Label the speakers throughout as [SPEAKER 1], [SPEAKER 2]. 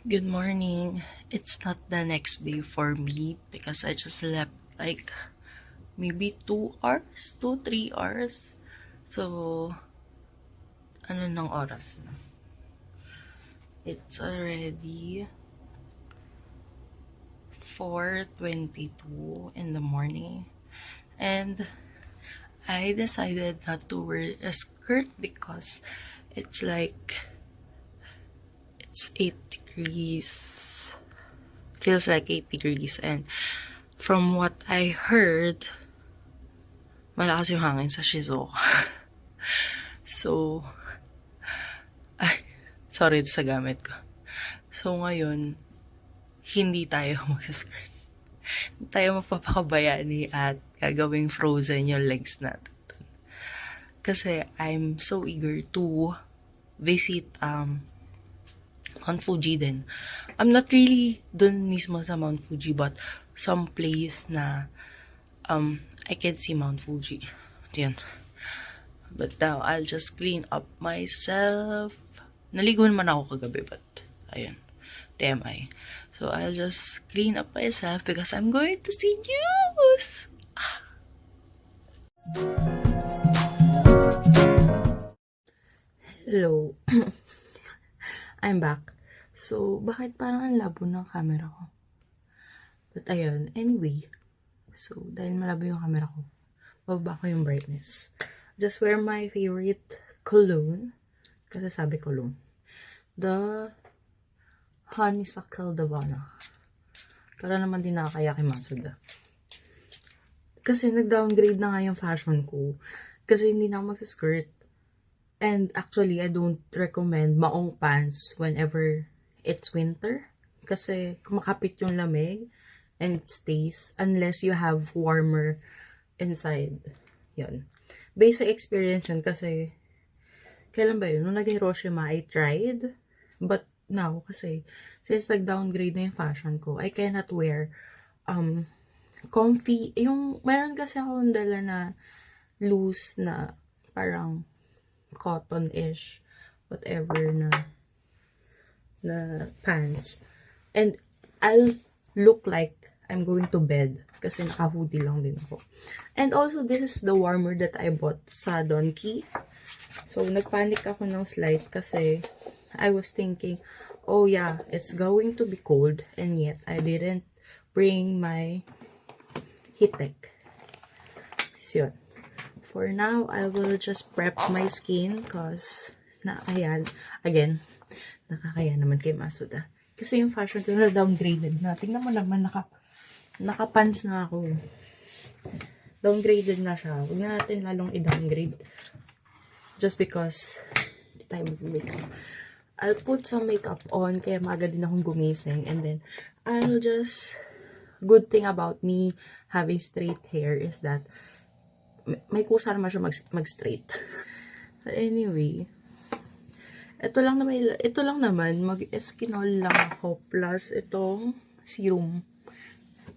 [SPEAKER 1] Good morning. It's not the next day for me because I just slept like maybe 2 hours, 3 hours. So, ano ng oras na? It's already 4:22 in the morning. And I decided not to wear a skirt because it's like it's 8 degrees. Feels like 8 degrees, and from what I heard, malakas yung hangin sa Shizuoka. So, ay, sorry sa gamit ko. So, ngayon, hindi tayo mag-skirt. Hindi tayo magpapakabayani at gagawing frozen yung legs natin. Kasi I'm so eager to visit Mount Fuji din. I'm not really dun mismo sa Mount Fuji, but some place na I can see Mount Fuji. Yan. But now, I'll just clean up myself. Naligo naman ako kagabi, but ayun. TMI. So, I'll just clean up myself because I'm going to see news! Hello. I'm back. So, bakit parang ang labo ng camera ko? But ayun, anyway. So, dahil malabo yung camera ko, bababa ko yung brightness. Just wear my favorite cologne. Kasi sabi cologne. The Honeysuckle Davana. Para naman din nakakaya kay Masuda. Kasi nag-downgrade na nga yung fashion ko. Kasi hindi na ako magsa-skirt. And actually, I don't recommend maong pants whenever it's winter. Kasi kumakapit yung lamig and it stays unless you have warmer inside. Yun. Basic experience yun kasi kailan ba yun? Nung nag-Hiroshima, I tried. But now, kasi since nag-downgrade na yung fashion ko, I cannot wear comfy. Yung, meron kasi akong dala na loose na parang cotton-ish, whatever na pants. And I'll look like I'm going to bed kasi naka-hoodie lang din ako. And also, this is the warmer that I bought sa Donkey. So, nagpanic ako ng slight kasi I was thinking, oh yeah, it's going to be cold, and yet I didn't bring my heat tech. So, yun. For now, I will just prep my skin because nakakaya naman kay Masuda. Kasi yung fashion ko na downgraded na. Tingnan mo naman, naka-pants na ako. Downgraded na siya. Huwag na natin lalong i-downgrade. Just because hindi tayo mag-makeup. I'll put some makeup on kaya maaga din akong gumising. And then, good thing about me having straight hair is that may kusa naman siya mag-straight. But anyway, ito lang naman, mag-eskinol lang ako plus itong serum.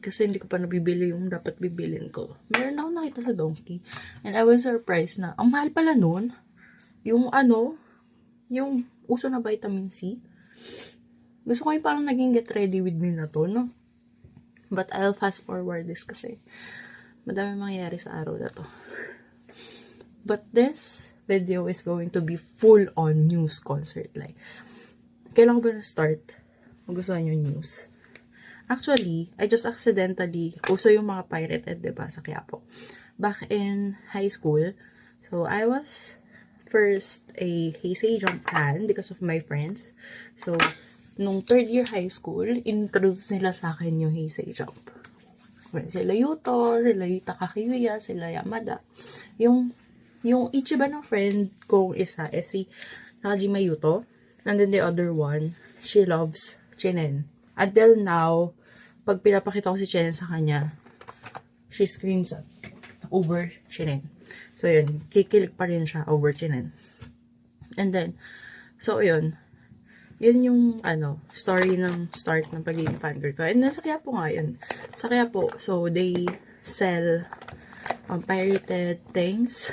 [SPEAKER 1] Kasi hindi ko pa nabibili yung dapat bibilin ko. Meron ako nakita sa Donkey. And I was surprised na, ang mahal pala nun, yung uso na vitamin C. Gusto ko yung parang naging get ready with me na to, no? But I'll fast forward this kasi madami mangyayari sa araw na to. But this video is going to be full on news concert. Like, kailan ko ba na-start? Magustuhan yung news. Actually, I just accidentally, uso yung mga pirated, diba, sa Quiapo. Back in high school, so I was first a Heisei Jump fan because of my friends. So, nung third year high school, introduce nila sa akin yung Heisei Jump. Sila Yuto, sila Yuta Kakiyuya, sila Yamada. Yung Ichiban ng friend kong isa is si Nakajima Yuto. And then the other one, she loves Chinen. Until now, pag pinapakita ko si Chinen sa kanya, she screams over Chinen. So yun, kikilig pa rin siya over Chinen. And then, so yun yung story ng start ng pagiging fangirl ko. And then sa Quiapo nga yun. Sa Quiapo, so they sell pirated things,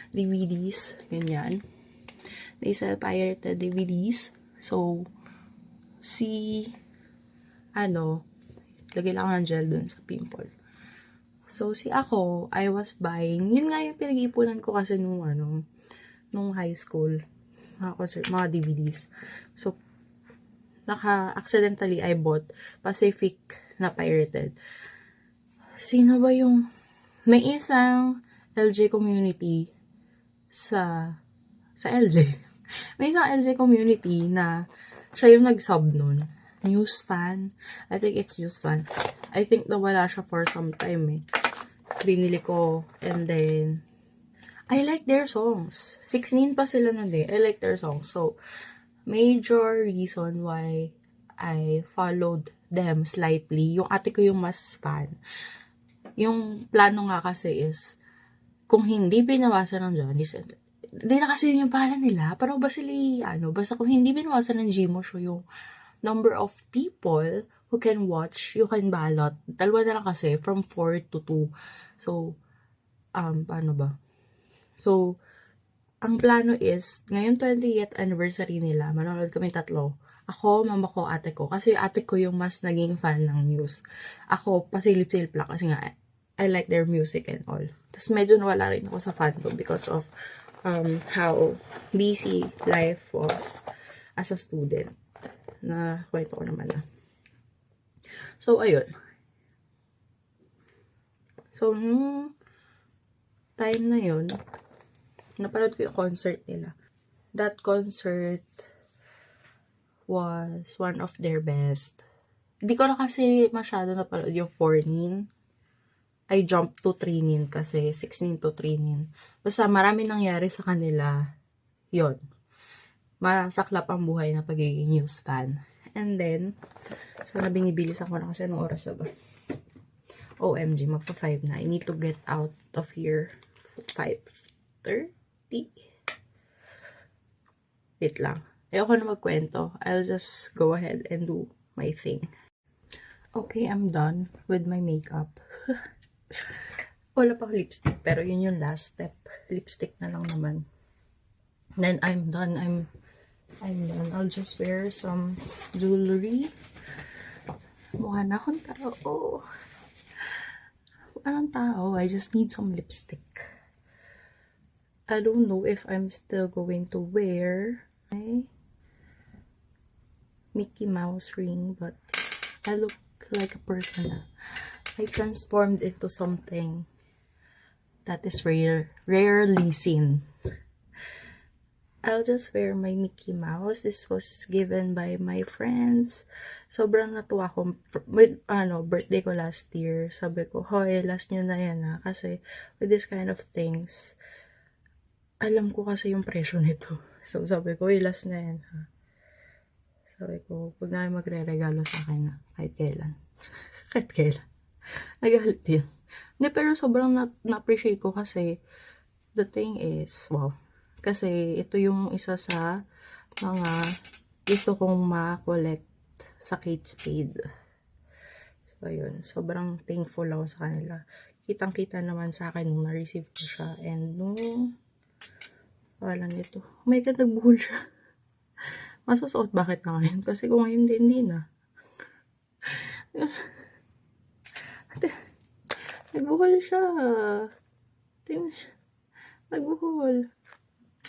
[SPEAKER 1] DVDs, ganyan. They sell pirated DVDs. So, lagay lang ako ng gel dun sa pimple. So, I was buying, yun nga yung pinag-iipunan ko kasi nung high school, mga DVDs. So, accidentally, I bought Pacific na pirated. Sino ba yung, may isang LJ community sa LJ. May isang LJ community na siya yung nag-sub nun. News fan. I think it's news fan. I think nawala siya for some time eh. Binili ko. And then, I like their songs. 16 pa sila nun eh. I like their songs. So, major reason why I followed them slightly. Yung ate ko yung mas fan. Yung plano nga kasi is, kung hindi binawasan ng Johnny's, hindi na kasi yun yung pangalan nila. Pero ba sila, basta kung hindi binawasan ng Gmo show yung number of people who can watch, you can ballot. Dalawa na lang kasi, from 4 to 2. So, paano ba? So, ang plano is, ngayon 20th anniversary nila, manonood kami 3. Ako, mama ko, ate ko. Kasi ate ko yung mas naging fan ng news. Ako, pasilip-silip lang kasi nga, I like their music and all. Tapos medyo nawala rin ako sa fandom because of how busy life was as a student. Na kwento ko naman na. So, ayun. So, nung time na yun, napanood ko yung concert nila. That concert was one of their best. Hindi ko na kasi masyado napanood yung 4nin. I jumped to 3nin kasi 6nin to 3nin. Basta marami nangyari sa kanila. Yon. Masaklap ang buhay na pagiging news fan. And then, sana binibilis ako na kasi anong oras na ba? OMG, magpa-5 na. I need to get out of here 5:30. Wait lang. Ayoko na magkwento. I'll just go ahead and do my thing. Okay, I'm done with my makeup. Wala pa lipstick, pero yun yung last step. Lipstick na lang naman. Then I'm done. I'm done. I'll just wear some jewelry. Mukha na akong tao. Mukha ng tao. I just need some lipstick. I don't know if I'm still going to wear my Mickey Mouse ring, but I look like a person na I transformed into something that is rarely seen. I'll just wear my Mickey Mouse. This was given by my friends. Sobrang natuwa ko. Birthday ko last year. Sabi ko, hoy, last nyo na yan ha. Kasi with this kind of things, alam ko kasi yung presyo nito. So sabi ko, last na yan ha. Sabi ko, huwag na kayo magre-regalo sa akin na kahit kailan. Kahit kailan. Nagalit yun. Hindi, pero sobrang na-appreciate ko kasi the thing is, wow. Kasi ito yung isa sa mga gusto kong ma-collect sa Kate Spade. So, ayun. Sobrang thankful ako sa kanila. Kitang-kita naman sa akin nung na-receive ko siya. And nung wala nito. Oh my God, nagbuhol siya. Masusuot bakit na ngayon? Kasi kung ngayon hindi na. Nagbuhol siya. Nagbuhol.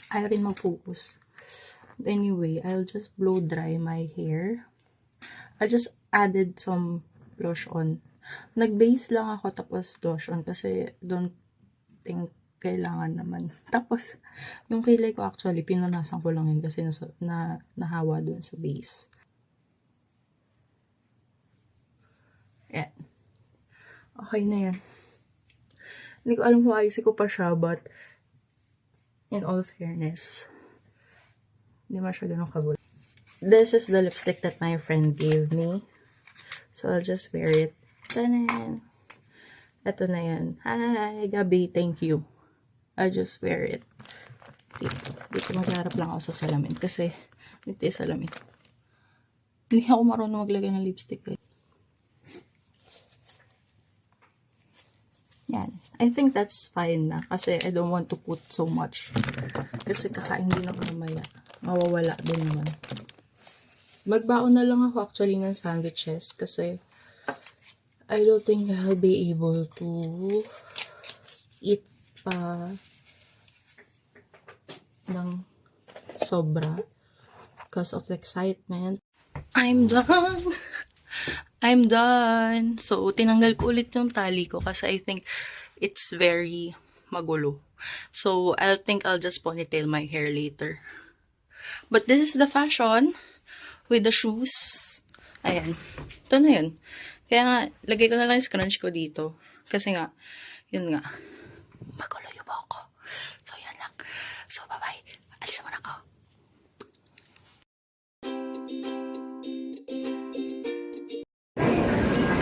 [SPEAKER 1] Ayaw rin mag-focus. Anyway, I'll just blow dry my hair. I just added some blush on. Nag-base lang ako tapos blush on kasi don't think kailangan naman. Tapos, yung kilay ko actually, pinunasan ko lang yun kasi nahawa dun sa base. Yan. Okay na yan. Hindi ko alam kung ayusin ko pa siya, but in all fairness, hindi man siya ganun kagulo. This is the lipstick that my friend gave me. So, I'll just wear it. Tanan! Ito na yan. Hi, Gabi. Thank you. I'll just wear it. Dito magharap lang ako sa salamin kasi dito yung salamin. Hindi ako marunong maglagay ng lipstick. Yan. I think that's fine na. Kasi I don't want to put so much. Kasi kakain din ako mamaya. Mawawala din naman. Magbaon na lang ako actually ng sandwiches kasi I don't think I'll be able to eat pa ng sobra because of the excitement. I'm done! I'm done! So, tinanggal ko ulit yung tali ko kasi I think it's very magulo. So, I'll just ponytail my hair later. But this is the fashion with the shoes. Ayan. Ito na yun. Kaya nga, lagay ko na lang yung scrunch ko dito. Kasi nga, yun nga. Magulo yung buhok ko. So, yan lang. So, bye-bye. Alis mo na ako.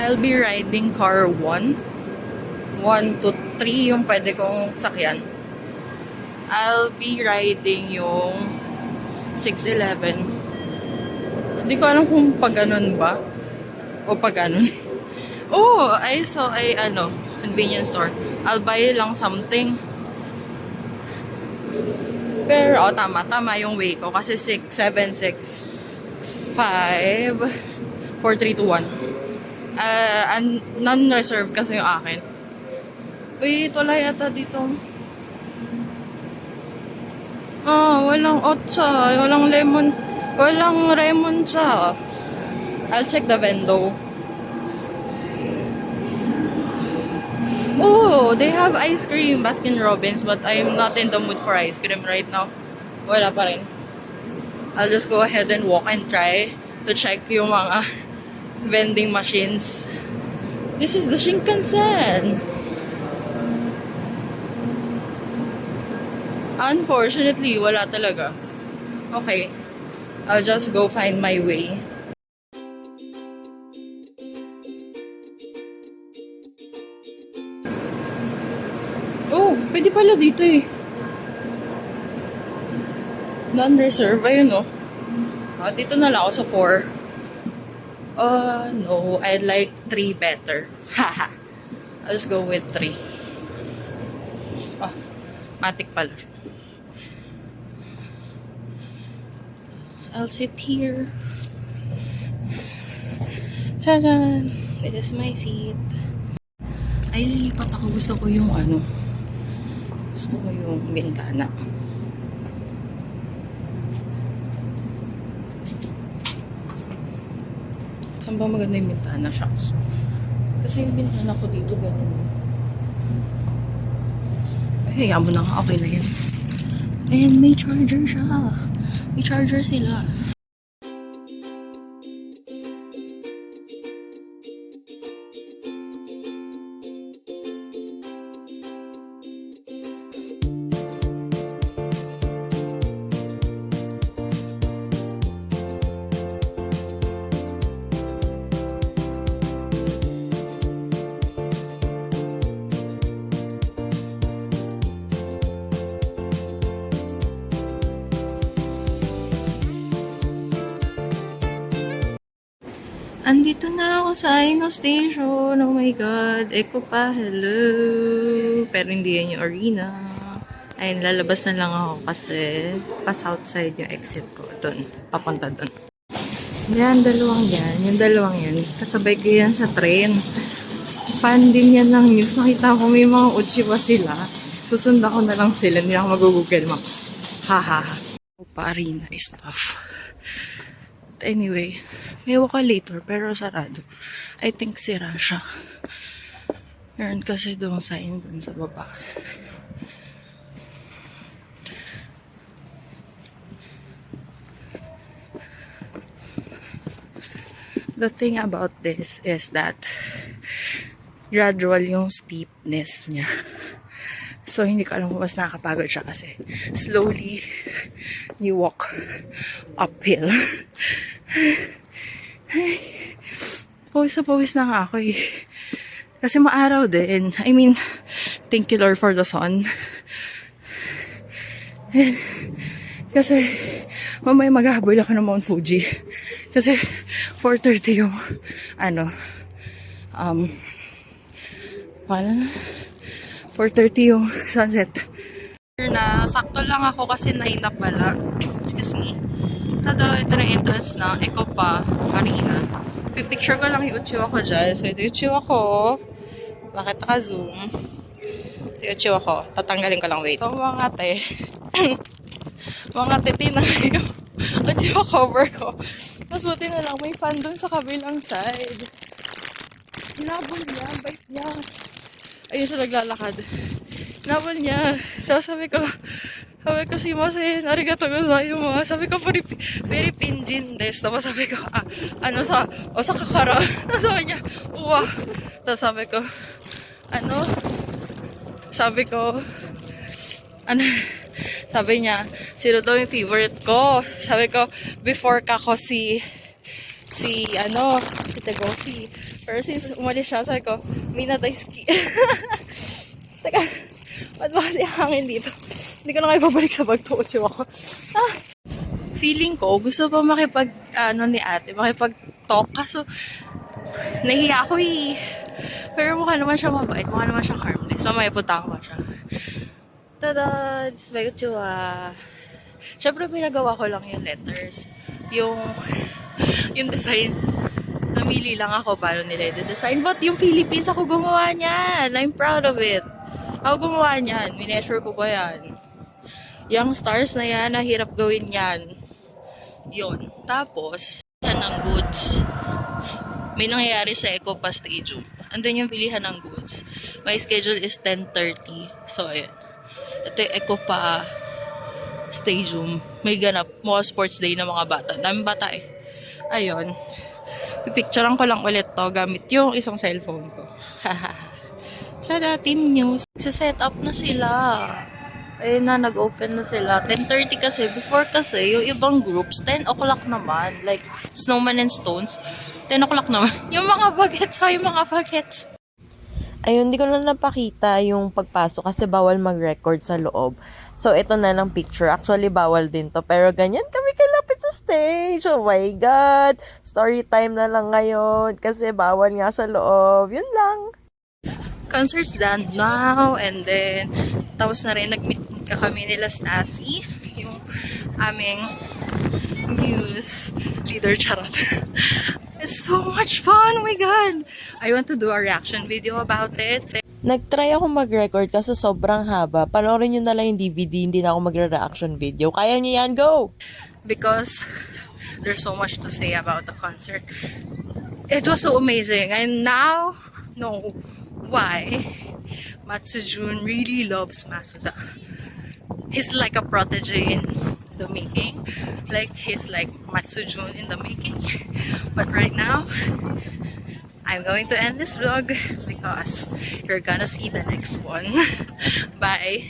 [SPEAKER 1] I'll be riding car 1. 1 to 3 yung pwede kong sakyan. I'll be riding yung 611. Hindi ko alam kung pag ganun ba. O pag ganun. Oh, I saw convenience store. I'll buy lang something. Pero, tama yung way ko. Kasi 6, 7, 6, 5, 4, 3, 2, 1. Non-reserve kasi yung akin. Wait, wala yata dito. Walang otsa. Walang lemon. Walang lemon siya. I'll check the vendo. Oh, they have ice cream, Baskin Robbins, but I'm not in the mood for ice cream right now. Wala pa rin. I'll just go ahead and walk and try to check yung mga vending machines. This is the Shinkansen. Unfortunately, wala talaga. Okay. I'll just go find my way. Oh, pwede pala dito eh. Non-reserve. Ayun oh. Dito na lang ako sa 4. No. I'd like 3 better. Haha. I'll just go with 3. Matic pala. I'll sit here. Tadaan! This is my seat. Ay, lilipat ako. Gusto ko yung Gusto ko yung bintana. Saan ba maganda yung bintana? Shucks. Kasi yung bintana ko dito ganun. Ay, hayaan mo na nga. Okay na yun. And may charger siya. May charger sila. Andito na ako sa Aino Station. Oh my God. Eco pa. Hello. Pero hindi yan yung arena. Ayun, lalabas na lang ako kasi pas-outside yung exit ko. Doon. Papunta doon. Yan, dalawang yan. Yung dalawang yan. Kasabay ko yan sa train. Fan din yan ng news. Nakita ko may mga uchiwa sila. Susunda ko na lang sila. Hindi ako mag-Google Maps. Hahaha. Opa arena stuff. Anyway, may waka later pero sarado. I think sira siya. Meron kasi doon sign doon sa baba. The thing about this is that gradual yung steepness niya. So, hindi ko alam kung mas nakakapagod siya kasi slowly you walk uphill. Ay, pawis na nga ako eh. Kasi maaraw din. I mean, thank you Lord for the sun. Kasi, mamaya maghahabol ako ng Mount Fuji. Kasi, 4:30 yung, wala na. 4:30 yung sunset. Na sakto lang ako kasi 9 na pala. Excuse me. Tada, ito na yung entrance ng Ecopa Marina. Pipicture ko lang yung uchiwa ko dyan. So, ito yung uchiwa ko. Bakit naka-zoom? Ito yung uchiwa ko. Tatanggalin ko lang. Wait. Ito mga te. Mga titi na yung uchiwa cover ko. Tapos buti na lang, may fan dun sa kabilang side. Hinabol niya, bite niya. Ayun siya naglalakad. Hinabol niya. Tapos sabi ko, sumimasen, arigato gozaimasu. Sabi ko, very pinjin des. Tapos sabi ko, sa kakara. Tapos sabi niya, uwa. Tapos sabi niya, sino daw yung favorite ko? Sabi ko, before kako si Tegoshi. Pero since umalis siya, sabi ko, Mina Daisuki. Teka, ba't ba kasi hangin dito? Hindi ko na kayo babalik sa bagtuotso ako. Feeling ko, gusto pa makipag-talk. Kaso, nahiya ako eh. Pero mukha naman siya mabait. Mukha naman siya harmless. Mamaya punta ko siya. Tada! This is my uchiwa. Siyempre, pinagawa ko lang yung letters. Yung design. Namili lang ako paano nila i-design. But yung Philippines, ako gumawa niyan. I'm proud of it. Ako gumawa niyan. Mineasure ko pa yan. Yung stars na yan, nahirap gawin yan. Yun. Tapos, pilihan ng goods. May nangyayari sa Ecopa Stadium. Andun yung pilihan ng goods. My schedule is 10:30. So, ayan. Ito yung Ecopa Stadium. May ganap. Mga sports day ng mga bata. Daming bata eh. Ayun. Pipicturean ko lang ulit to gamit yung isang cellphone ko. Tada, team news. Sa-set up na sila. Ayun na, nag-open na sila. 10:30 kasi. Before kasi, yung ibang groups, 10 o'clock naman. Like, Snowman and Stones. 10 o'clock naman. Yung mga bagets.
[SPEAKER 2] Ayun, hindi ko na napakita yung pagpasok kasi bawal mag-record sa loob. So, ito na lang picture. Actually, bawal din to. Pero ganyan kami kalapit sa stage. Oh my God! Story time na lang ngayon kasi bawal nga sa loob. Yun lang.
[SPEAKER 1] Concerts done now. And then, tapos na rin, nag-meet kami nila Stasi. Yung aming news leader, charot. It's so much fun! Oh my God! I want to do a reaction video about it.
[SPEAKER 2] Nag-try ako mag-record kasi sobrang haba. Panoorin nyo na lang yung DVD, hindi na ako magre-reaction video. Kaya nyo yan, go!
[SPEAKER 1] Because there's so much to say about the concert. It was so amazing. And now, know why Matsujun really loves Masuda. He's like a protege in the making. Like, he's like Matsujun in the making. But right now, I'm going to end this vlog because you're gonna see the next one. Bye!